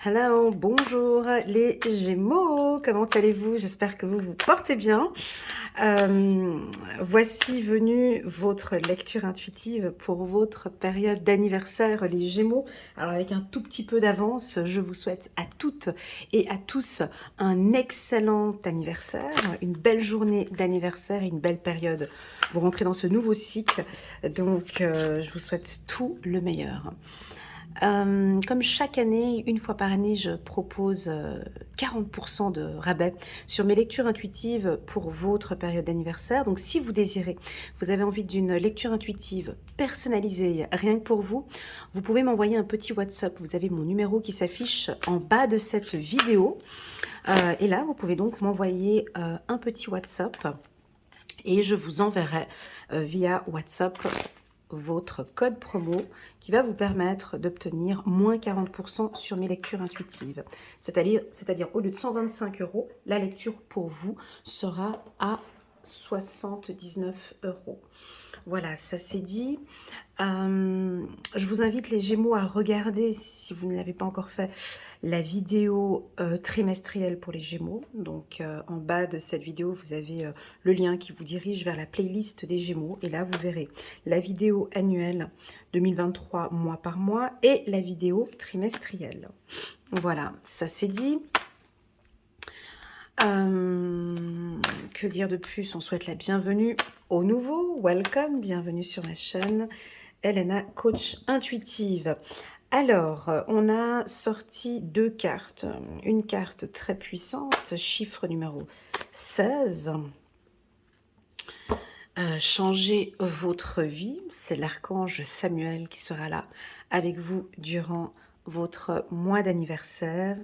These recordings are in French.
Hello, bonjour les Gémeaux, comment allez-vous? J'espère que vous vous portez bien. Voici venue votre lecture intuitive pour votre période d'anniversaire, les Gémeaux. Alors avec un tout petit peu d'avance, je vous souhaite à toutes et à tous un excellent anniversaire, une belle journée d'anniversaire et une belle période. Vous rentrez dans ce nouveau cycle, donc je vous souhaite tout le meilleur. Comme chaque année, une fois par année, je propose 40% de rabais sur mes lectures intuitives pour votre période d'anniversaire. Donc si vous désirez, vous avez envie d'une lecture intuitive personnalisée rien que pour vous, vous pouvez m'envoyer un petit WhatsApp. Vous avez mon numéro qui s'affiche en bas de cette vidéo. Et là, vous pouvez donc m'envoyer un petit WhatsApp et je vous enverrai via WhatsApp votre code promo qui va vous permettre d'obtenir moins 40% sur mes lectures intuitives. C'est-à-dire au lieu de 125 €, la lecture pour vous sera à 79 €. Voilà, ça c'est dit. Je vous invite les Gémeaux à regarder, si vous ne l'avez pas encore fait, la vidéo trimestrielle pour les Gémeaux. Donc en bas de cette vidéo, vous avez le lien qui vous dirige vers la playlist des Gémeaux. Et là, vous verrez la vidéo annuelle 2023 mois par mois et la vidéo trimestrielle. Voilà, ça c'est dit. Que dire de plus? On souhaite la bienvenue aux nouveaux. Welcome, bienvenue sur ma chaîne. Elena, coach intuitive. Alors, on a sorti deux cartes. Une carte très puissante, chiffre numéro 16. Changez votre vie. C'est l'archange Samuel qui sera là avec vous durant votre mois d'anniversaire.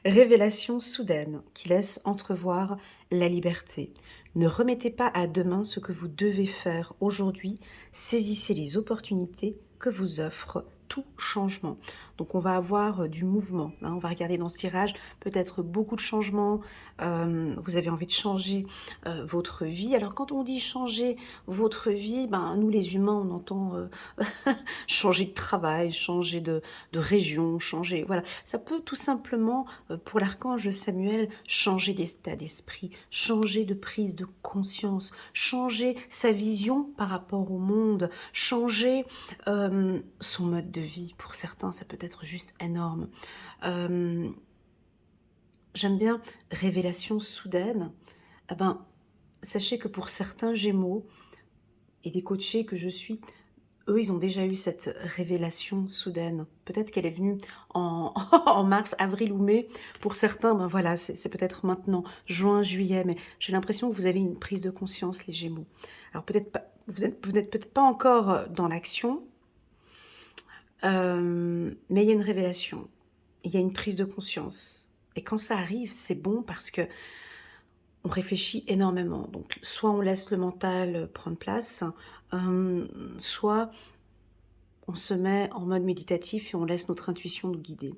Révélation soudaine qui laisse entrevoir la liberté. Ne remettez pas à demain ce que vous devez faire aujourd'hui. Saisissez les opportunités que vous offre tout changement. Donc on va avoir du mouvement, hein. On va regarder dans ce tirage peut-être beaucoup de changements. Vous avez envie de changer votre vie. Alors quand on dit changer votre vie, ben, nous les humains on entend changer de travail, changer de région, changer, voilà. Ça peut tout simplement, pour l'archange Samuel, changer d'état d'esprit, changer de prise de conscience, changer sa vision par rapport au monde, changer son mode de vie. Pour certains, ça peut être juste énorme. J'aime bien révélation soudaine. Eh ben, sachez que pour certains Gémeaux et des coachés que je suis, eux, ils ont déjà eu cette révélation soudaine. Peut-être qu'elle est venue en, en mars, avril ou mai. Pour certains, ben voilà, c'est peut-être maintenant, juin, juillet, mais j'ai l'impression que vous avez une prise de conscience, les Gémeaux. Alors peut-être pas, vous n'êtes peut-être pas encore dans l'action, mais il y a une révélation, il y a une prise de conscience. Et quand ça arrive, c'est bon parce que on réfléchit énormément. Donc, soit on laisse le mental prendre place, soit on se met en mode méditatif et on laisse notre intuition nous guider.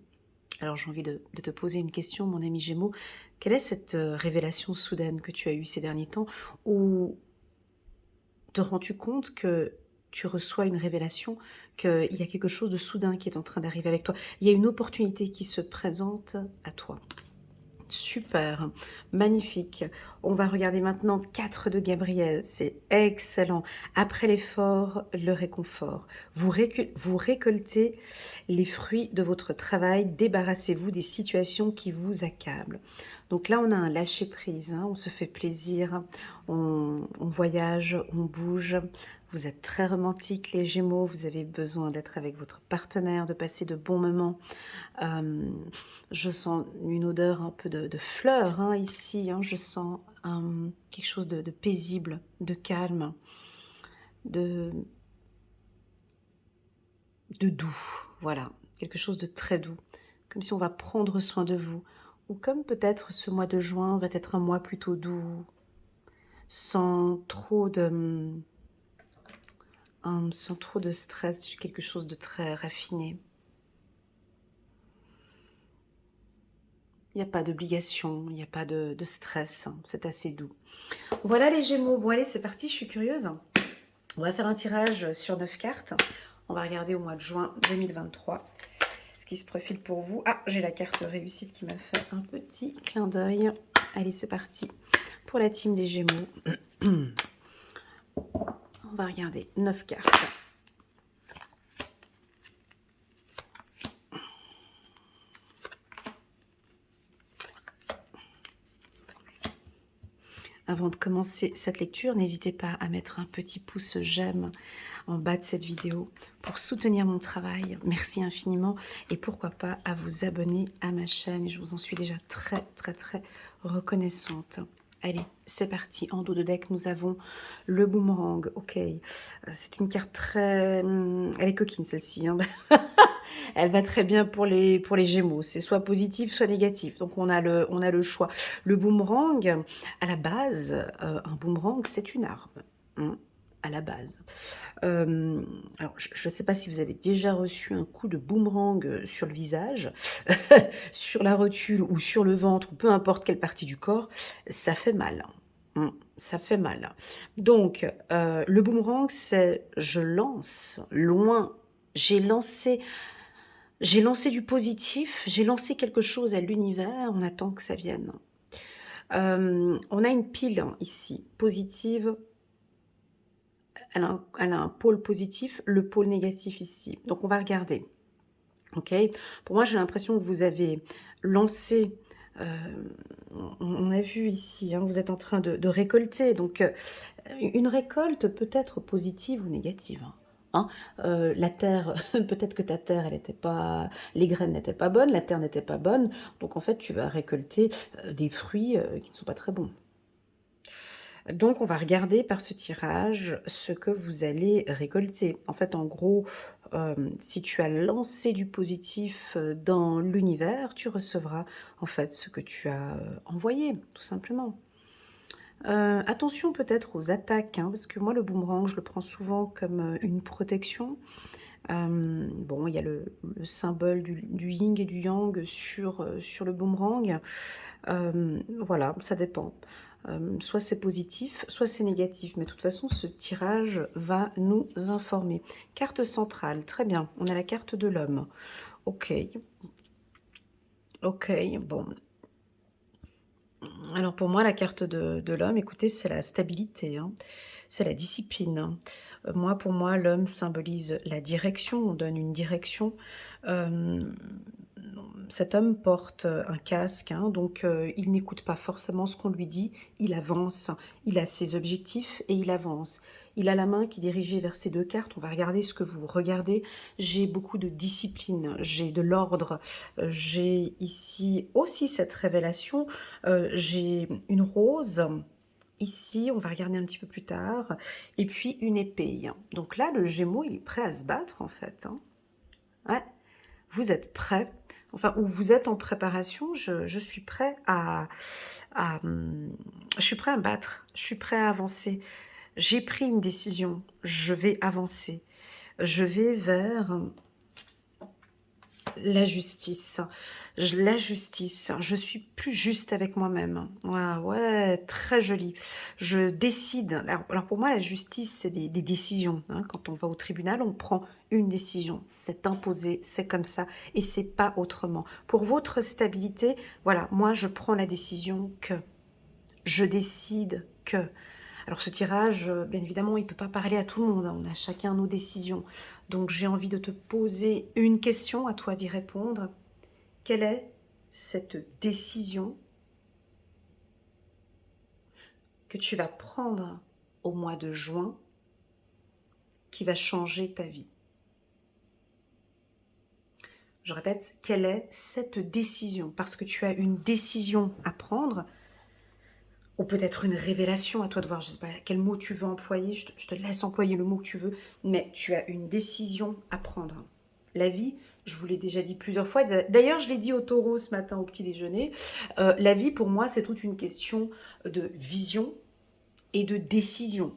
Alors, j'ai envie de te poser une question, mon ami Gémeaux. Quelle est cette révélation soudaine que tu as eue ces derniers temps, où te rends-tu compte que tu reçois une révélation, qu'il y a quelque chose de soudain qui est en train d'arriver avec toi? Il y a une opportunité qui se présente à toi. Super, magnifique. On va regarder maintenant 4 de Gabriel, c'est excellent. Après l'effort, le réconfort. Vous récoltez les fruits de votre travail, débarrassez-vous des situations qui vous accablent. Donc là, on a un lâcher-prise, hein, on se fait plaisir, on voyage, on bouge. Vous êtes très romantique, les Gémeaux, vous avez besoin d'être avec votre partenaire, de passer de bons moments. Je sens une odeur un peu de fleurs, hein, ici, hein, je sens quelque chose de paisible, de calme, de doux, voilà, quelque chose de très doux, comme si on va prendre soin de vous, ou comme peut-être ce mois de juin va être un mois plutôt doux, sans trop de stress, quelque chose de très raffiné. Il n'y a pas d'obligation, il n'y a pas de stress, hein, c'est assez doux. Voilà les Gémeaux, bon allez c'est parti, je suis curieuse. On va faire un tirage sur 9 cartes. On va regarder au mois de juin 2023. Est-ce qui se profile pour vous. Ah, j'ai la carte réussite qui m'a fait un petit clin d'œil. Allez, c'est parti pour la team des Gémeaux. On va regarder 9 cartes. Avant de commencer cette lecture, n'hésitez pas à mettre un petit pouce j'aime en bas de cette vidéo pour soutenir mon travail. Merci infiniment et pourquoi pas à vous abonner à ma chaîne. Et je vous en suis déjà très reconnaissante. Allez, c'est parti. En dos de deck, nous avons le boomerang. Ok, c'est une carte très... Elle est coquine celle-ci. Hein. Elle va très bien pour les Gémeaux. C'est soit positif, soit négatif. Donc on a le choix. Le boomerang, à la base, un boomerang, c'est une arme. Hein, à la base. Alors, je ne sais pas si vous avez déjà reçu un coup de boomerang sur le visage, sur la rotule ou sur le ventre, ou peu importe quelle partie du corps, ça fait mal. Ça fait mal. Donc, le boomerang, c'est je lance loin. J'ai lancé du positif, j'ai lancé quelque chose à l'univers, on attend que ça vienne. On a une pile ici, positive. Elle a un pôle positif, le pôle négatif ici. Donc, on va regarder. Ok. Pour moi, j'ai l'impression que vous avez lancé... on a vu ici, hein, vous êtes en train de récolter. Donc, une récolte peut être positive ou négative. Hein. La terre, peut-être que ta terre, elle n'était pas, les graines n'étaient pas bonnes, la terre n'était pas bonne. Donc, en fait, tu vas récolter des fruits qui ne sont pas très bons. Donc, on va regarder par ce tirage ce que vous allez récolter. En fait, en gros, si tu as lancé du positif dans l'univers, tu recevras en fait ce que tu as envoyé, tout simplement. Attention peut-être aux attaques, hein, parce que moi, le boomerang, je le prends souvent comme une protection. Bon, il y a le symbole du yin et du yang sur le boomerang. Voilà, ça dépend. Soit c'est positif, soit c'est négatif. Mais de toute façon, ce tirage va nous informer. Carte centrale, très bien. On a la carte de l'homme. Ok. Ok, bon. Alors pour moi, la carte de l'homme, écoutez, c'est la stabilité. Hein. C'est la discipline. Pour moi, l'homme symbolise la direction. On donne une direction. Cet homme porte un casque, hein, donc il n'écoute pas forcément ce qu'on lui dit, il avance, il a ses objectifs et il avance. Il a la main qui est dirigée vers ces deux cartes, on va regarder ce que vous regardez. J'ai beaucoup de discipline, j'ai de l'ordre, j'ai ici aussi cette révélation, j'ai une rose, ici, on va regarder un petit peu plus tard, et puis une épée. Donc là, le Gémeaux, il est prêt à se battre en fait. Hein. Ouais. Vous êtes prêt, enfin, ou vous êtes en préparation, je suis prêt je suis prêt à battre, je suis prêt à avancer. J'ai pris une décision, je vais avancer. Je vais vers la justice. La justice, je suis plus juste avec moi-même. Ouais, très joli. Je décide. Alors pour moi, la justice, c'est des décisions. Hein. Quand on va au tribunal, on prend une décision. C'est imposé, c'est comme ça, et c'est pas autrement. Pour votre stabilité, voilà, moi je prends la décision que. Je décide que. Alors ce tirage, bien évidemment, il ne peut pas parler à tout le monde. Hein. On a chacun nos décisions. Donc j'ai envie de te poser une question, à toi d'y répondre. Quelle est cette décision que tu vas prendre au mois de juin qui va changer ta vie? Je répète, quelle est cette décision? Parce que tu as une décision à prendre, ou peut-être une révélation, à toi de voir, je ne sais pas quel mot tu veux employer, je te laisse employer le mot que tu veux, mais tu as une décision à prendre. La vie, je vous l'ai déjà dit plusieurs fois, d'ailleurs je l'ai dit au taureau ce matin au petit déjeuner, la vie pour moi c'est toute une question de vision et de décision.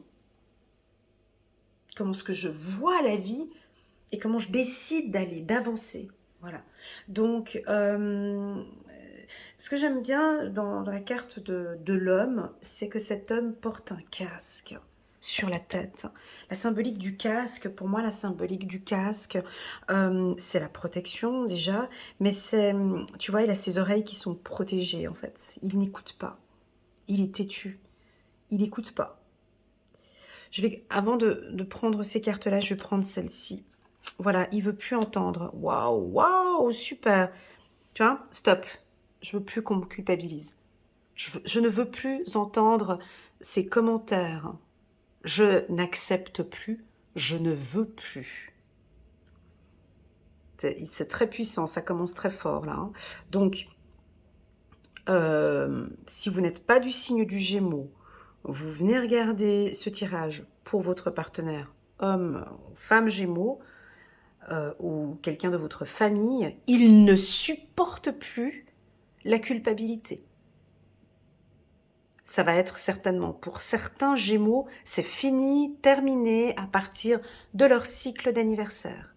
Comment est-ce que je vois la vie et comment je décide d'avancer. Voilà. Donc, ce que j'aime bien dans la carte de l'homme, c'est que cet homme porte un casque. sur la tête. La symbolique du casque, pour moi, la symbolique du casque, c'est la protection déjà, mais c'est, tu vois, il a ses oreilles qui sont protégées en fait. Il n'écoute pas. Il est têtu. Il n'écoute pas. Avant de prendre ces cartes-là, je vais prendre celle-ci. Voilà, il veut plus entendre. Waouh, waouh, super. Tu vois, stop. Je veux plus qu'on me culpabilise. Je ne veux plus entendre ces commentaires. Je n'accepte plus. Je ne veux plus. C'est très puissant, ça commence très fort là. Hein. Donc, si vous n'êtes pas du signe du Gémeaux, vous venez regarder ce tirage pour votre partenaire, homme, femme Gémeaux, ou quelqu'un de votre famille, il ne supporte plus la culpabilité. Ça va être certainement pour certains Gémeaux, c'est fini, terminé à partir de leur cycle d'anniversaire.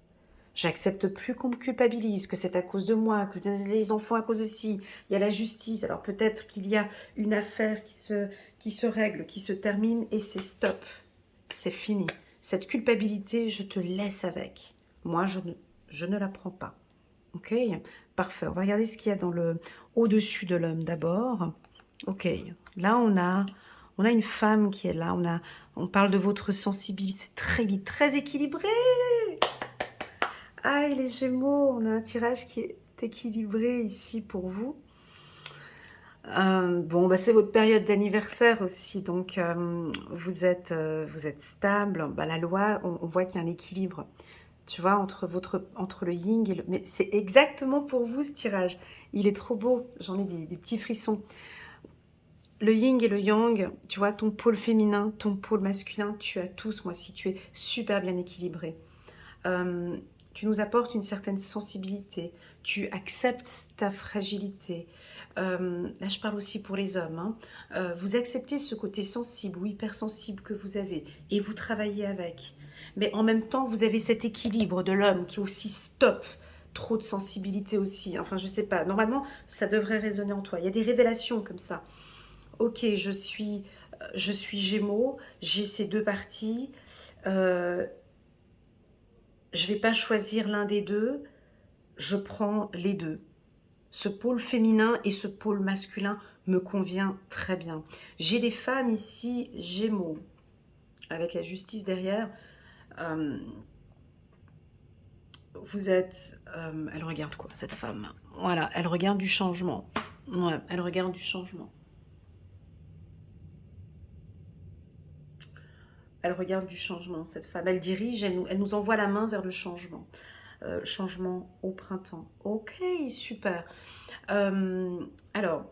J'accepte plus qu'on me culpabilise, que c'est à cause de moi, que les enfants à cause de ci, il y a la justice. Alors peut-être qu'il y a une affaire qui se règle, qui se termine et c'est stop. C'est fini. Cette culpabilité, je te laisse avec. Moi, je ne la prends pas. Ok, parfait. On va regarder ce qu'il y a dans le au-dessus de l'homme d'abord. Ok, là on a une femme qui est là. On parle de votre sensibilité, c'est très équilibré. Ah, les Gémeaux, on a un tirage qui est équilibré ici pour vous. Bon, bah, c'est votre période d'anniversaire aussi, donc vous êtes stable. Bah, la loi, on voit qu'il y a un équilibre, tu vois, entre le yin et le... Mais c'est exactement pour vous ce tirage. Il est trop beau, j'en ai des petits frissons. Le yin et le yang, tu vois, ton pôle féminin, ton pôle masculin, tu as tous, moi, si tu es super bien équilibré. Tu nous apportes une certaine sensibilité, tu acceptes ta fragilité. Là, je parle aussi pour les hommes. Hein. Vous acceptez ce côté sensible ou hypersensible que vous avez et vous travaillez avec. Mais en même temps, vous avez cet équilibre de l'homme qui est aussi stop. Trop de sensibilité aussi. Enfin, je sais pas. Normalement, ça devrait résonner en toi. Il y a des révélations comme ça. Ok, je suis Gémeaux, j'ai ces deux parties. Je ne vais pas choisir l'un des deux, je prends les deux. Ce pôle féminin et ce pôle masculin me convient très bien. J'ai des femmes ici, Gémeaux, avec la justice derrière. Vous êtes... elle regarde quoi, cette femme? Voilà, elle regarde du changement. Ouais, elle regarde du changement. Elle regarde du changement, cette femme. Elle dirige, elle nous envoie la main vers le changement. Changement au printemps. Ok, super. Alors,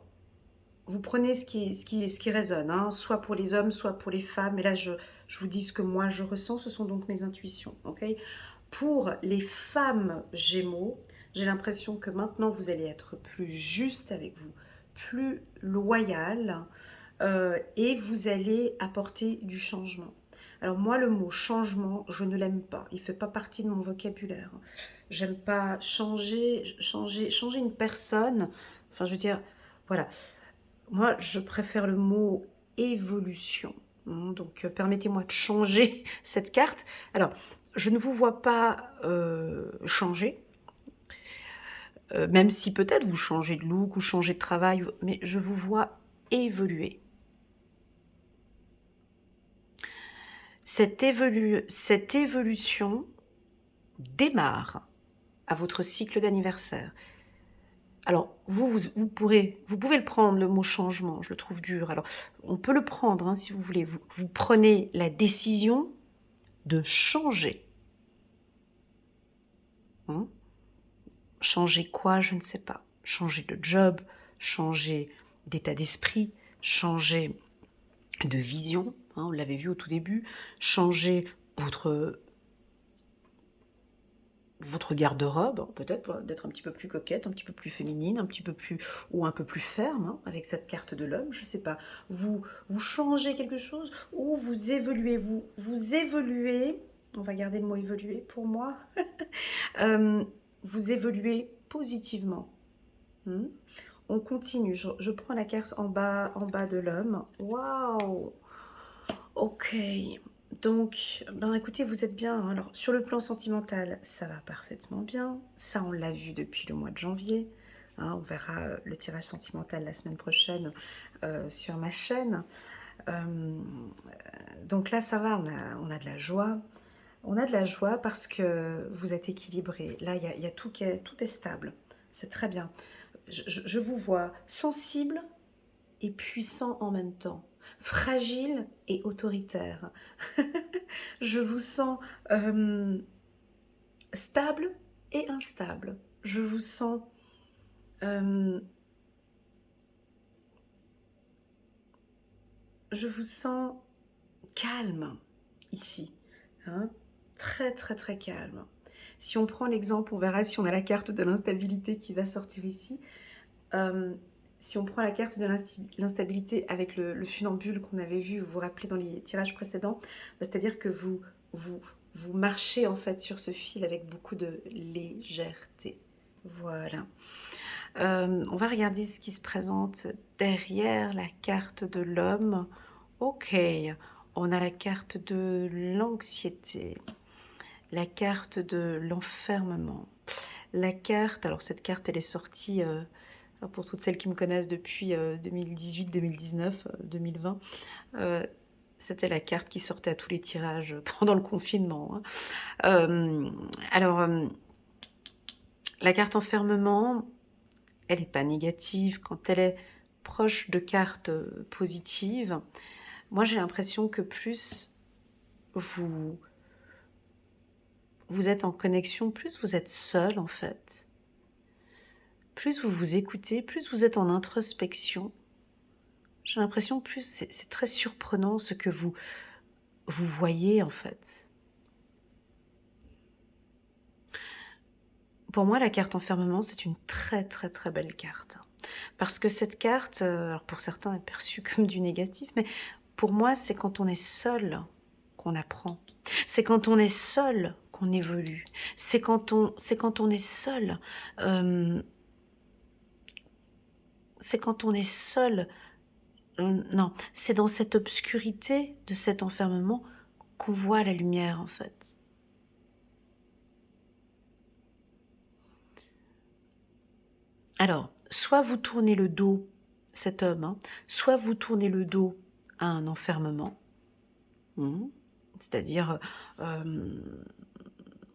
vous prenez ce qui résonne, hein, soit pour les hommes, soit pour les femmes. Et là, je vous dis ce que moi je ressens, ce sont donc mes intuitions. Okay, pour les femmes Gémeaux, j'ai l'impression que maintenant vous allez être plus juste avec vous, plus loyal, et vous allez apporter du changement. Alors moi, le mot changement, je ne l'aime pas. Il ne fait pas partie de mon vocabulaire. J'aime pas changer une personne. Enfin, je veux dire, voilà. Moi, je préfère le mot évolution. Donc, permettez-moi de changer cette carte. Alors, je ne vous vois pas changer, même si peut-être vous changez de look ou changez de travail, mais je vous vois évoluer. Cette évolution démarre à votre cycle d'anniversaire. Alors, vous pouvez le prendre, le mot changement, je le trouve dur. Alors, on peut le prendre, hein, si vous voulez. Vous prenez la décision de changer. Hein? Changer quoi? Je ne sais pas. Changer de job, changer d'état d'esprit, changer de vision, hein, on l'avait vu au tout début, changer votre garde-robe, peut-être d'être un petit peu plus coquette, un petit peu plus féminine, un petit peu plus ou un peu plus ferme, hein, avec cette carte de l'homme, je ne sais pas. Vous changez quelque chose ou vous évoluez, vous évoluez, on va garder le mot évoluer pour moi, vous évoluez positivement. On continue, je prends la carte en bas de l'homme. Waouh! Ok, donc, ben écoutez, vous êtes bien, hein. Alors, sur le plan sentimental, ça va parfaitement bien. Ça, on l'a vu depuis le mois de janvier. Hein, on verra le tirage sentimental la semaine prochaine sur ma chaîne. Euh, donc là, ça va, on a de la joie. On a de la joie parce que vous êtes équilibré. Là, il y a tout est stable. C'est très bien. Je vous vois sensible et puissant en même temps, fragile et autoritaire. Je vous sens stable et instable. Je vous sens euh, je vous sens calme ici, hein, très très très calme. Si on prend l'exemple, on verra si on a la carte de l'instabilité qui va sortir ici. Euh, si on prend la carte de l'instabilité avec le funambule qu'on avait vu, vous vous rappelez dans les tirages précédents, c'est-à-dire que vous marchez en fait sur ce fil avec beaucoup de légèreté. Voilà. On va regarder ce qui se présente derrière la carte de l'homme. Ok, on a la carte de l'anxiété, la carte de l'enfermement, la carte, alors cette carte elle est sortie pour toutes celles qui me connaissent depuis 2018, 2019, 2020, c'était la carte qui sortait à tous les tirages pendant le confinement. Hein. La carte enfermement, elle n'est pas négative quand elle est proche de cartes positives. Moi, j'ai l'impression que plus vous êtes en connexion, plus vous êtes seul en fait. Plus vous vous écoutez, plus vous êtes en introspection. J'ai l'impression plus c'est très surprenant ce que vous voyez en fait. Pour moi, la carte enfermement, c'est une très très très belle carte. Parce que cette carte, alors pour certains, est perçue comme du négatif, mais pour moi, c'est quand on est seul qu'on apprend. C'est quand on est seul qu'on évolue. C'est quand on est seul. C'est quand on est seul. Non, c'est dans cette obscurité de cet enfermement qu'on voit la lumière en fait. Alors, soit vous tournez le dos, cet homme, hein, soit vous tournez le dos à un enfermement, c'est-à-dire,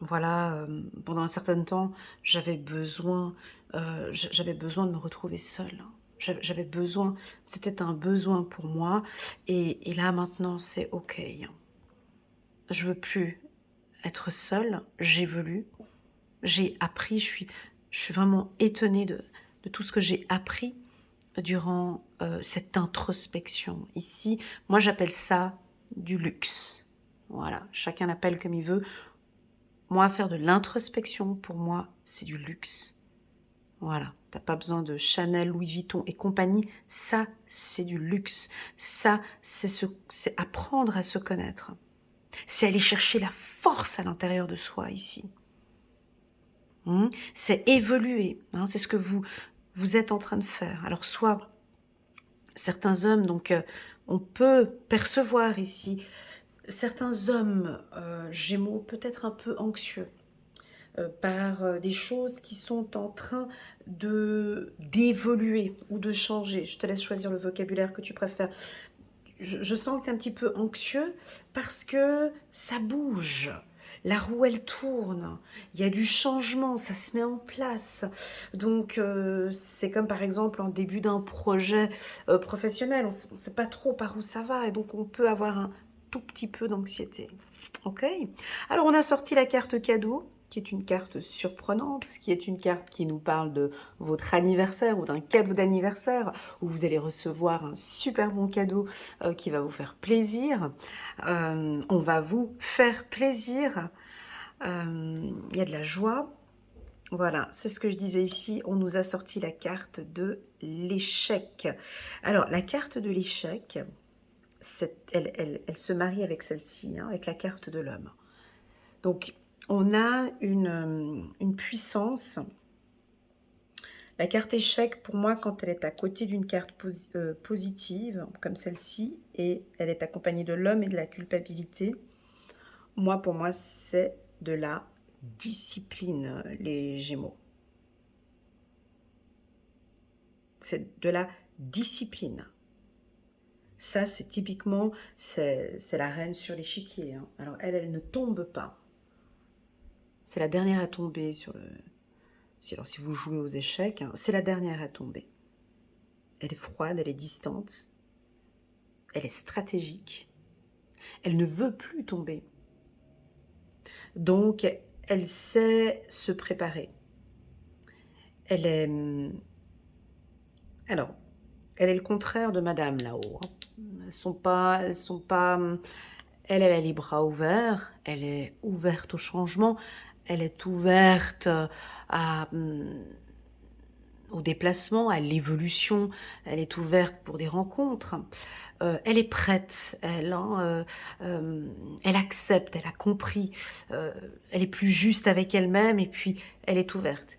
voilà, pendant un certain temps, j'avais besoin de me retrouver seule. J'avais besoin, c'était un besoin pour moi, et là maintenant c'est ok. Je veux plus être seule, j'évolue, j'ai appris, je suis vraiment étonnée de tout ce que j'ai appris durant cette introspection. Ici, moi j'appelle ça du luxe. Voilà, chacun l'appelle comme il veut. Moi, faire de l'introspection, pour moi, c'est du luxe. Voilà, t'as pas besoin de Chanel, Louis Vuitton et compagnie. Ça, c'est du luxe. Ça, c'est apprendre à se connaître. C'est aller chercher la force à l'intérieur de soi ici. C'est évoluer. C'est ce que vous êtes en train de faire. Alors, soit certains hommes, donc on peut percevoir ici certains hommes gémeaux peut-être un peu anxieux par des choses qui sont en train d'évoluer ou de changer. Je te laisse choisir le vocabulaire que tu préfères. Je sens que tu es un petit peu anxieux parce que ça bouge. La roue, elle tourne. Il y a du changement, ça se met en place. Donc, c'est comme par exemple en début d'un projet professionnel. On ne sait pas trop par où ça va et donc on peut avoir un tout petit peu d'anxiété. Ok. Alors, on a sorti la carte cadeau, qui est une carte surprenante, qui est une carte qui nous parle de votre anniversaire ou d'un cadeau d'anniversaire où vous allez recevoir un super bon cadeau qui va vous faire plaisir. On va vous faire plaisir. Il y a de la joie. Voilà, c'est ce que je disais ici. On nous a sorti la carte de l'échec. Alors, la carte de l'échec, elle se marie avec celle-ci, avec la carte de l'homme. Donc, on a une puissance. La carte échec, pour moi, quand elle est à côté d'une carte positive, comme celle-ci, et elle est accompagnée de l'homme et de la culpabilité, moi, pour moi, c'est de la discipline, les Gémeaux. C'est de la discipline. Ça, c'est typiquement, c'est la reine sur l'échiquier. Hein. Alors, elle ne tombe pas. C'est la dernière à tomber sur le... Alors, si vous jouez aux échecs, hein, c'est la dernière à tomber. Elle est froide, elle est distante, elle est stratégique. Elle ne veut plus tomber. Donc, elle sait se préparer. Elle est... Alors, elle est le contraire de Madame là-haut. Hein. Elles sont pas... Elle a les bras ouverts, elle est ouverte au changement, elle est ouverte au déplacement, à l'évolution, elle est ouverte pour des rencontres. Elle est prête, elle accepte, elle a compris, elle est plus juste avec elle-même et puis elle est ouverte.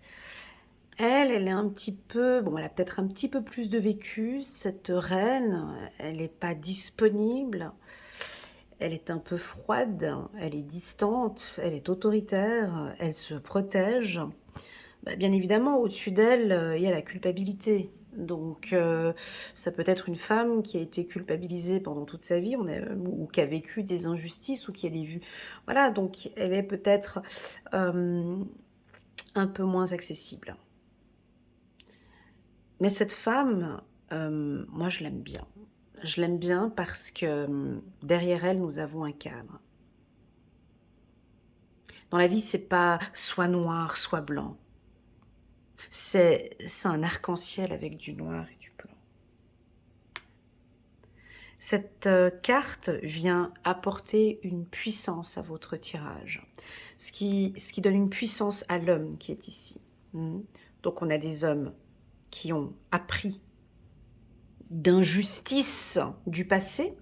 Elle est un petit peu, bon, elle a peut-être un petit peu plus de vécu, cette reine, elle n'est pas disponible, elle est un peu froide, elle est distante, elle est autoritaire, elle se protège. Bah, bien évidemment, au-dessus d'elle, il y a la culpabilité. Donc, ça peut être une femme qui a été culpabilisée pendant toute sa vie, ou qui a vécu des injustices, ou qui a des vues. Voilà, donc elle est peut-être un peu moins accessible. Mais cette femme, moi je l'aime bien. Je l'aime bien parce que derrière elle, nous avons un cadre. Dans la vie, c'est pas soit noir, soit blanc. C'est un arc-en-ciel avec du noir et du blanc. Cette carte vient apporter une puissance à votre tirage, ce qui donne une puissance à l'homme qui est ici. Donc on a des hommes qui ont appris d'injustice du passé.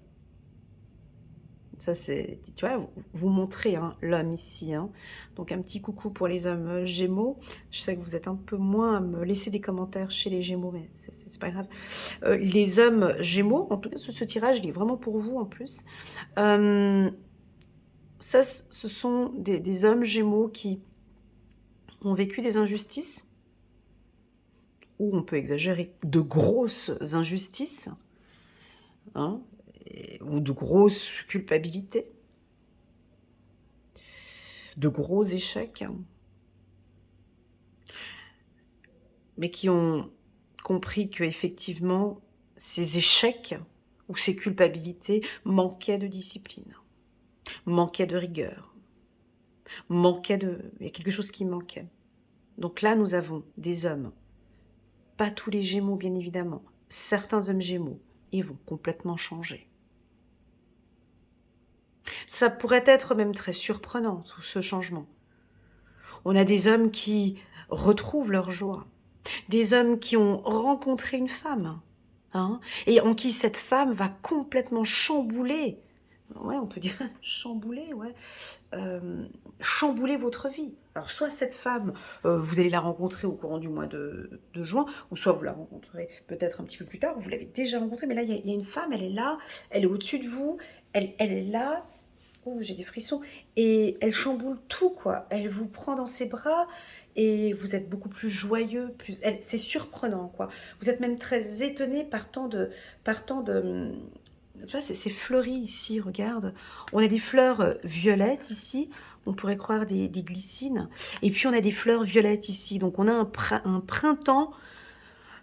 Ça, c'est, tu vois, vous montrez hein, l'homme ici. Hein. Donc, un petit coucou pour les hommes Gémeaux. Je sais que vous êtes un peu moins à me laisser des commentaires chez les Gémeaux, mais c'est pas grave. Les hommes Gémeaux, en tout cas, ce tirage, il est vraiment pour vous en plus. Ça, ce sont des hommes Gémeaux qui ont vécu des injustices, ou on peut exagérer, de grosses injustices, hein, ou de grosses culpabilités. De gros échecs, mais qui ont compris que effectivement ces échecs ou ces culpabilités manquaient de discipline, manquaient de rigueur, il y a quelque chose qui manquait. Donc là, nous avons des hommes, pas tous les Gémeaux bien évidemment, certains hommes Gémeaux, ils vont complètement changer. Ça pourrait être même très surprenant, tout ce changement. On a des hommes qui retrouvent leur joie, des hommes qui ont rencontré une femme, hein, et en qui cette femme va complètement chambouler, ouais, on peut dire chambouler, ouais, chambouler votre vie. Alors soit cette femme, vous allez la rencontrer au courant du mois de juin, ou soit vous la rencontrez peut-être un petit peu plus tard, vous l'avez déjà rencontrée, mais là il y a une femme, elle est là, elle est au-dessus de vous, elle est là. Oh, j'ai des frissons. Et elle chamboule tout, quoi. Elle vous prend dans ses bras et vous êtes beaucoup plus joyeux. C'est surprenant, quoi. Vous êtes même très étonné partant de... Tu vois, c'est fleuri ici, regarde. On a des fleurs violettes ici. On pourrait croire des glycines. Et puis, on a des fleurs violettes ici. Donc, on a un printemps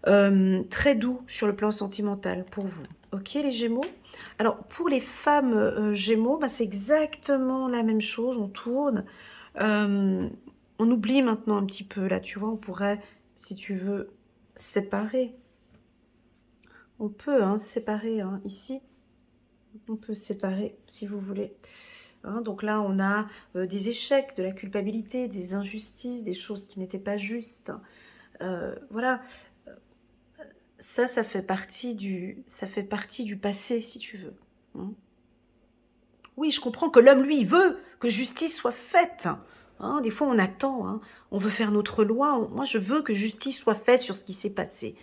très doux sur le plan sentimental pour vous. Ok, les Gémeaux? Alors, pour les femmes Gémeaux, bah, c'est exactement la même chose. On tourne. On oublie maintenant un petit peu, là, tu vois. On pourrait, si tu veux, séparer. On peut séparer ici. On peut séparer, si vous voulez. Donc là, on a des échecs, de la culpabilité, des injustices, des choses qui n'étaient pas justes. Voilà. Ça fait partie du passé, si tu veux. Oui, je comprends que l'homme, lui, il veut que justice soit faite. Hein, des fois, on attend. Hein, on veut faire notre loi. Moi, je veux que justice soit faite sur ce qui s'est passé.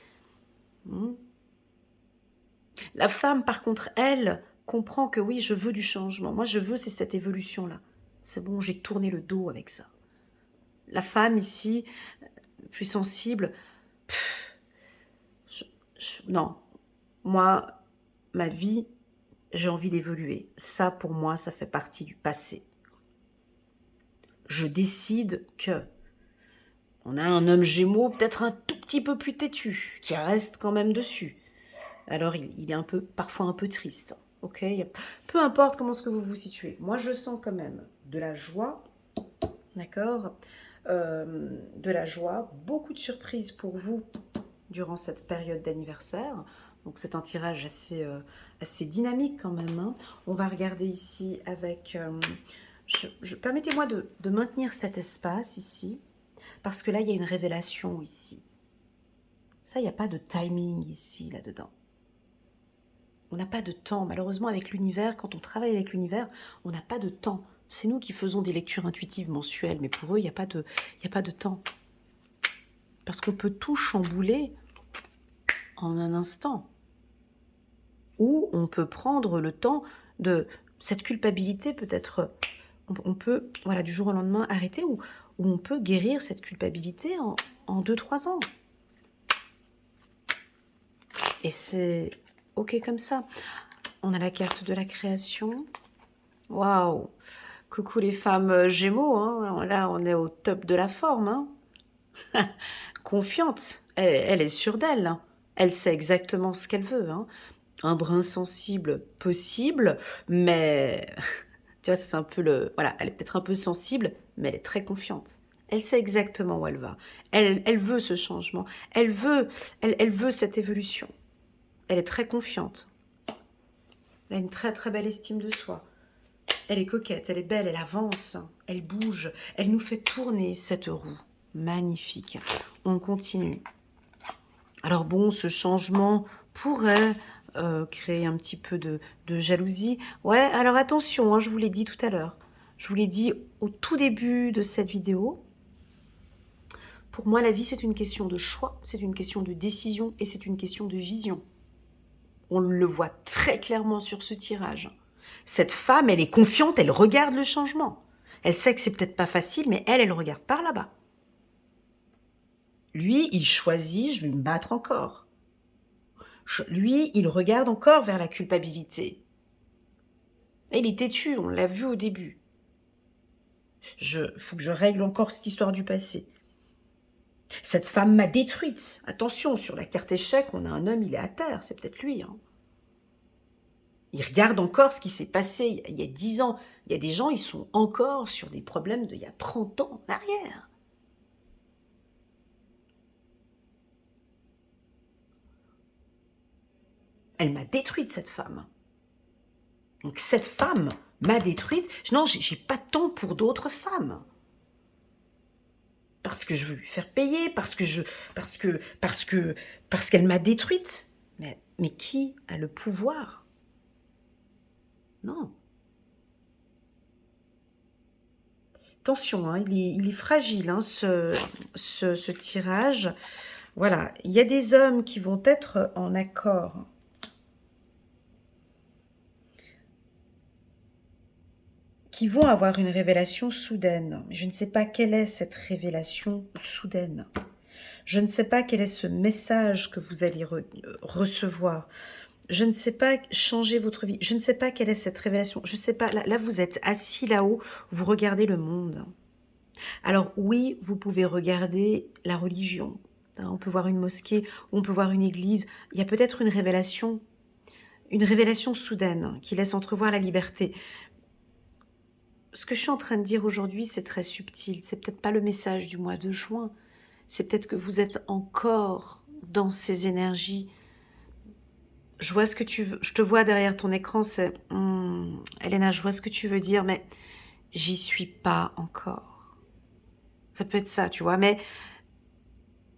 La femme, par contre, elle, comprend que oui, je veux du changement. Moi, je veux, c'est cette évolution-là. C'est bon, j'ai tourné le dos avec ça. La femme, ici, plus sensible, non. Moi, ma vie, j'ai envie d'évoluer. Ça, pour moi, ça fait partie du passé. Je décide que on a un homme Gémeaux peut-être un tout petit peu plus têtu, qui reste quand même dessus. Alors, il est parfois un peu triste. Ok, peu importe comment est-ce que vous vous situez. Moi, je sens quand même de la joie, d'accord, de la joie, beaucoup de surprises pour vous durant cette période d'anniversaire. Donc, c'est un tirage assez dynamique quand même. Hein. On va regarder ici avec... permettez-moi de maintenir cet espace ici, parce que là, il y a une révélation ici. Ça, il n'y a pas de timing ici, là-dedans. On n'a pas de temps. Malheureusement, avec l'univers, quand on travaille avec l'univers, on n'a pas de temps. C'est nous qui faisons des lectures intuitives mensuelles, mais pour eux, il n'y a pas de temps. Parce qu'on peut tout chambouler en un instant. Ou on peut prendre le temps de... Cette culpabilité peut-être... On peut, voilà, du jour au lendemain, arrêter, ou on peut guérir cette culpabilité en 2-3 ans. Et c'est ok comme ça. On a la carte de la création. Waouh! Coucou les femmes Gémeaux, hein. Là on est au top de la forme. Hein. Confiante, elle est sûre d'elle. Hein. Elle sait exactement ce qu'elle veut. Hein. Un brin sensible possible, mais tu vois, ça c'est un peu le... Voilà, elle est peut-être un peu sensible, mais elle est très confiante. Elle sait exactement où elle va. Elle veut ce changement. Elle veut cette évolution. Elle est très confiante. Elle a une très très belle estime de soi. Elle est coquette, elle est belle, elle avance, elle bouge, elle nous fait tourner cette roue. Magnifique. On continue. Alors bon, ce changement pourrait créer un petit peu de jalousie. Ouais, alors attention, hein, je vous l'ai dit tout à l'heure. Je vous l'ai dit au tout début de cette vidéo. Pour moi, la vie, c'est une question de choix, c'est une question de décision et c'est une question de vision. On le voit très clairement sur ce tirage. Cette femme, elle est confiante, elle regarde le changement. Elle sait que c'est peut-être pas facile, mais elle regarde par là-bas. Lui, il choisit, je vais me battre encore. Lui, il regarde encore vers la culpabilité. Et il est têtu, on l'a vu au début. Faut que je règle encore cette histoire du passé. Cette femme m'a détruite. Attention, sur la carte échec, on a un homme, il est à terre, c'est peut-être lui. Hein. Il regarde encore ce qui s'est passé il y a 10 ans. Il y a des gens, ils sont encore sur des problèmes d'il y a 30 ans en arrière. Elle m'a détruite, cette femme. Donc cette femme m'a détruite. Non, j'ai pas de temps pour d'autres femmes. Parce que je veux lui faire payer, parce qu'elle m'a détruite. Mais qui a le pouvoir? Non. Attention, hein, il est fragile, hein, ce tirage. Voilà, il y a des hommes qui vont être en accord. Qui vont avoir une révélation soudaine. Je ne sais pas quelle est cette révélation soudaine. Je ne sais pas quel est ce message que vous allez recevoir. Je ne sais pas changer votre vie. Je ne sais pas quelle est cette révélation. Je ne sais pas. Là, vous êtes assis là-haut, vous regardez le monde. Alors oui, vous pouvez regarder la religion. On peut voir une mosquée, on peut voir une église. Il y a peut-être une révélation soudaine qui laisse entrevoir la liberté. Ce que je suis en train de dire aujourd'hui, c'est très subtil. C'est peut-être pas le message du mois de juin. C'est peut-être que vous êtes encore dans ces énergies. Je vois ce que tu veux. Je te vois derrière ton écran. C'est Elena, je vois ce que tu veux dire, mais j'y suis pas encore. Ça peut être ça, tu vois, mais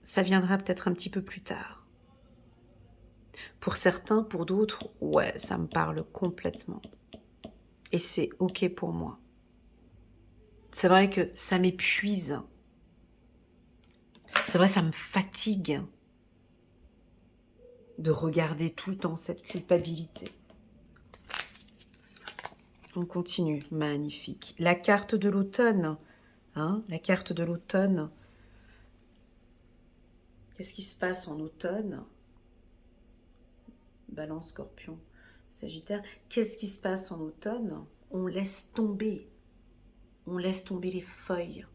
ça viendra peut-être un petit peu plus tard. Pour certains, pour d'autres, ouais, ça me parle complètement. Et c'est ok pour moi. C'est vrai que ça m'épuise. C'est vrai, ça me fatigue de regarder tout le temps cette culpabilité. On continue, magnifique. La carte de l'automne, hein, la carte de l'automne. Qu'est-ce qui se passe en automne? Balance, Scorpion, Sagittaire. Qu'est-ce qui se passe en automne? On laisse tomber. On laisse tomber les feuilles.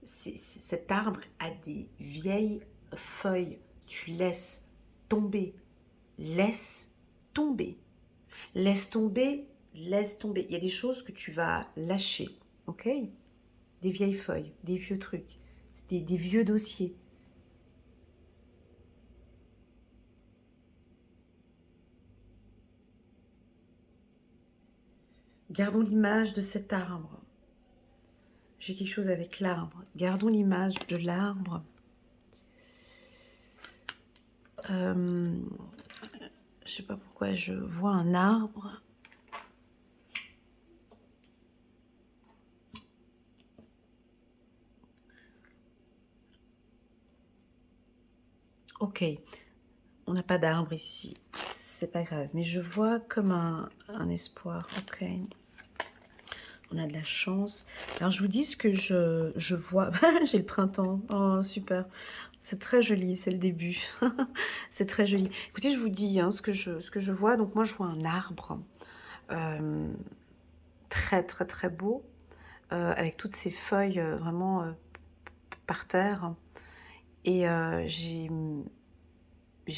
Cet arbre a des vieilles feuilles. Tu laisses tomber. Laisse tomber. Laisse tomber, laisse tomber. Il y a des choses que tu vas lâcher, ok? Des vieilles feuilles, des vieux trucs, des vieux dossiers. Gardons l'image de cet arbre. J'ai quelque chose avec l'arbre. Gardons l'image de l'arbre. Je ne sais pas pourquoi je vois un arbre. Ok, on n'a pas d'arbre ici. C'est pas grave, mais je vois comme un espoir. Ok. On a de la chance. Alors, je vous dis ce que je vois. J'ai le printemps. Oh, super. C'est très joli, c'est le début. C'est très joli. Écoutez, je vous dis hein, ce que je vois. Donc, moi, je vois un arbre très, très, très beau, avec toutes ces feuilles vraiment par terre. Et j'ai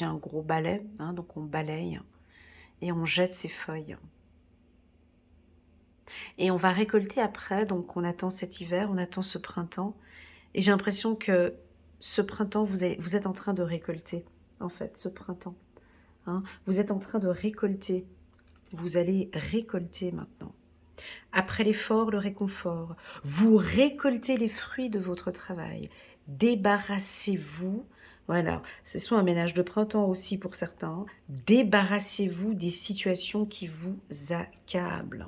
un gros balai, hein, donc on balaye et on jette ces feuilles. Et on va récolter après, donc on attend cet hiver, on attend ce printemps. Et j'ai l'impression que ce printemps, vous êtes en train de récolter, en fait, ce printemps. Hein. Vous êtes en train de récolter. Vous allez récolter maintenant. Après l'effort, le réconfort. Vous récoltez les fruits de votre travail. Débarrassez-vous. Voilà, c'est soit un ménage de printemps aussi pour certains. Débarrassez-vous des situations qui vous accablent.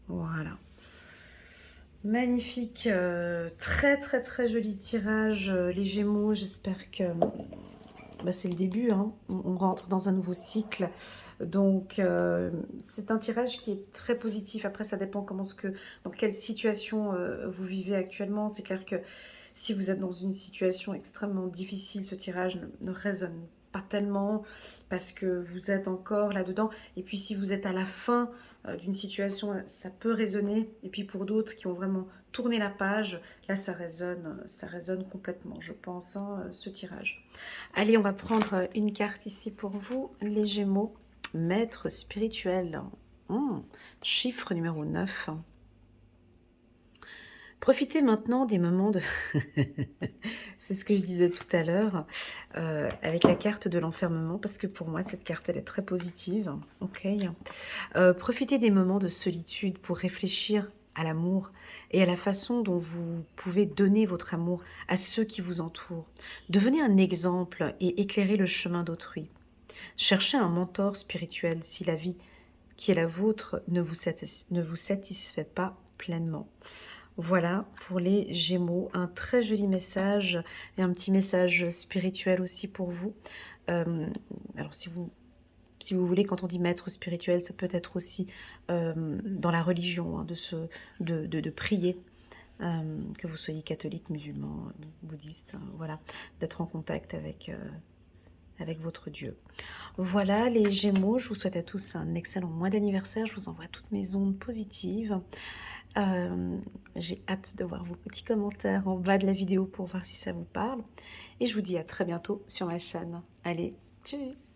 Voilà. Magnifique, très très très joli tirage, les Gémeaux, j'espère que bah, c'est le début, hein. On rentre dans un nouveau cycle, donc c'est un tirage qui est très positif. Après ça dépend dans quelle situation vous vivez actuellement. C'est clair que si vous êtes dans une situation extrêmement difficile, ce tirage ne résonne pas tellement parce que vous êtes encore là-dedans. Et puis si vous êtes à la fin d'une situation, ça peut résonner. Et puis pour d'autres qui ont vraiment tourné la page, là ça résonne complètement, je pense, hein, ce tirage. Allez, on va prendre une carte ici pour vous, les Gémeaux. Maître spirituel. Chiffre numéro 9. Profitez maintenant des moments de... C'est ce que je disais tout à l'heure, avec la carte de l'enfermement, parce que pour moi, cette carte, elle est très positive. Ok. Profitez des moments de solitude pour réfléchir à l'amour et à la façon dont vous pouvez donner votre amour à ceux qui vous entourent. Devenez un exemple et éclairez le chemin d'autrui. Cherchez un mentor spirituel si la vie qui est la vôtre ne vous satisfait pas pleinement. Voilà pour les Gémeaux, un très joli message et un petit message spirituel aussi pour vous. Alors si vous voulez, quand on dit maître spirituel, ça peut être aussi dans la religion, hein, de prier, que vous soyez catholique, musulman, bouddhiste, voilà, d'être en contact avec votre Dieu. Voilà les Gémeaux, je vous souhaite à tous un excellent mois d'anniversaire, je vous envoie toutes mes ondes positives. J'ai hâte de voir vos petits commentaires en bas de la vidéo pour voir si ça vous parle. Et je vous dis à très bientôt sur ma chaîne. Allez, tchuss!